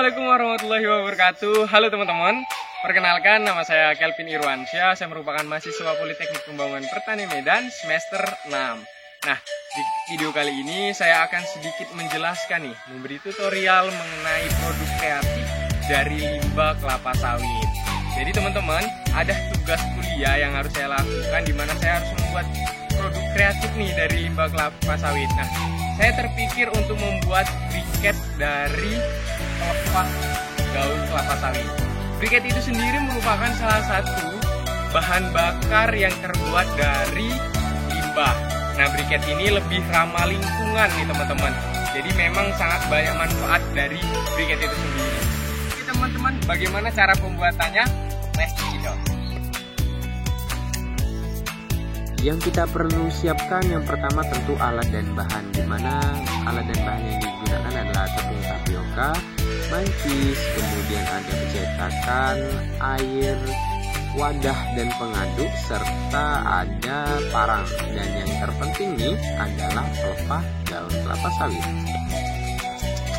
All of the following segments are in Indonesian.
Assalamualaikum warahmatullahi wabarakatuh. Halo teman-teman, perkenalkan nama saya Kelvin Irwansyah. Saya merupakan mahasiswa Politeknik Pembangunan Pertanian Medan semester 6. Nah, di video kali ini saya akan sedikit menjelaskan memberi tutorial mengenai produk kreatif dari limbah kelapa sawit. Jadi teman-teman, ada tugas kuliah yang harus saya lakukan di mana saya harus membuat produk kreatif dari limbah kelapa sawit. Nah, saya terpikir untuk membuat briket dari pelepah daun kelapa sawit. Briket itu sendiri merupakan salah satu bahan bakar yang terbuat dari limbah. Nah, briket ini lebih ramah lingkungan teman-teman. Jadi memang sangat banyak manfaat dari briket itu sendiri. Oke teman-teman, bagaimana cara pembuatannya? Let's check it out. Yang kita perlu siapkan yang pertama tentu alat dan bahan, di mana alat dan bahan yang digunakan adalah tepung tapioka, mancis, kemudian ada cetakan, air, wadah dan pengaduk, serta ada parang. Dan yang terpenting adalah pelepah daun kelapa sawit.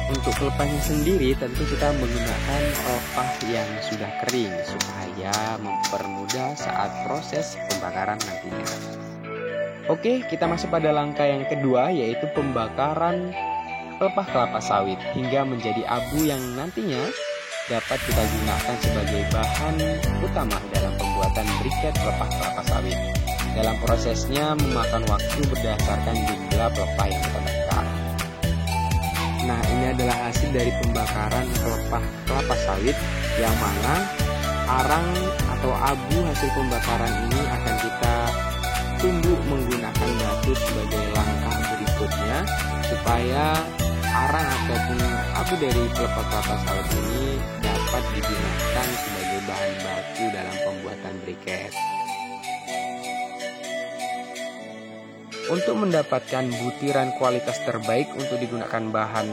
Untuk pelepahnya sendiri tentu kita menggunakan pelepah yang sudah kering supaya mempermudah saat proses pembakaran nantinya. Oke, kita masuk pada langkah yang kedua, yaitu pembakaran pelepah kelapa sawit hingga menjadi abu yang nantinya dapat kita gunakan sebagai bahan utama dalam pembuatan briket pelepah kelapa sawit. Dalam prosesnya memakan waktu berdasarkan jumlah pelepah yang kita bakar. Nah, ini adalah hasil dari pembakaran pelepah kelapa sawit, yang mana arang atau abu hasil pembakaran ini akan kita tumbuk menggunakan batu sebagai langkah berikutnya, supaya arang ataupun abu dari pelepah kelapa sawit ini dapat digunakan sebagai bahan baku dalam pembuatan briket. Untuk mendapatkan butiran kualitas terbaik untuk digunakan bahan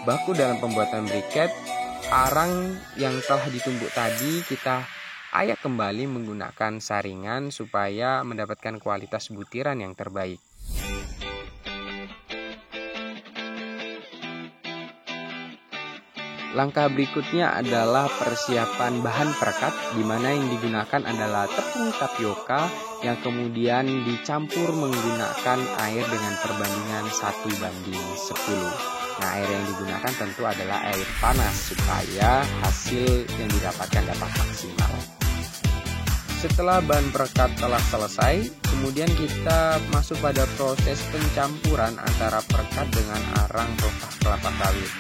baku dalam pembuatan briket, arang yang telah ditumbuk tadi kita ayak kembali menggunakan saringan supaya mendapatkan kualitas butiran yang terbaik. Langkah berikutnya adalah persiapan bahan perekat, di mana yang digunakan adalah tepung tapioka yang kemudian dicampur menggunakan air dengan perbandingan 1:10. Nah, air yang digunakan tentu adalah air panas supaya hasil yang didapatkan dapat maksimal. Setelah bahan perekat telah selesai, kemudian kita masuk pada proses pencampuran antara perekat dengan arang pelepah kelapa sawit.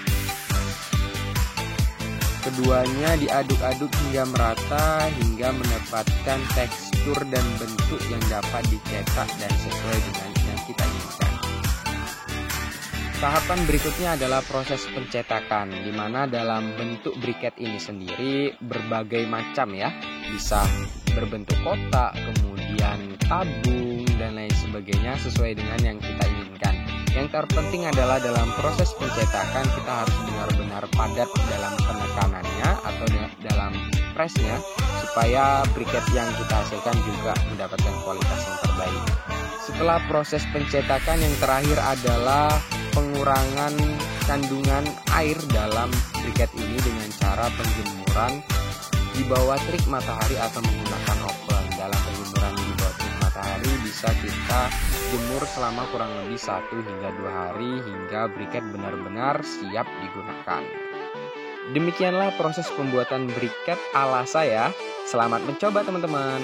Keduanya diaduk-aduk hingga merata hingga mendapatkan tekstur dan bentuk yang dapat dicetak dan sesuai dengan yang kita inginkan. Tahapan berikutnya adalah proses pencetakan, di mana dalam bentuk briket ini sendiri berbagai macam bisa berbentuk kotak, kemudian tabung dan lain sebagainya sesuai dengan yang kita inginkan. Yang terpenting adalah dalam proses pencetakan kita harus benar-benar padat dalam penekanannya atau dalam presnya, supaya briket yang kita hasilkan juga mendapatkan kualitas yang terbaik. Setelah proses pencetakan, yang terakhir adalah pengurangan kandungan air dalam briket ini dengan cara penjemuran di bawah terik matahari atau menggunakan oven. Dalam penjemuran di bawah terik matahari bisa kita jemur selama kurang lebih 1 hingga 2 hari hingga briket benar-benar siap digunakan. Demikianlah proses pembuatan briket ala saya. Selamat mencoba teman-teman.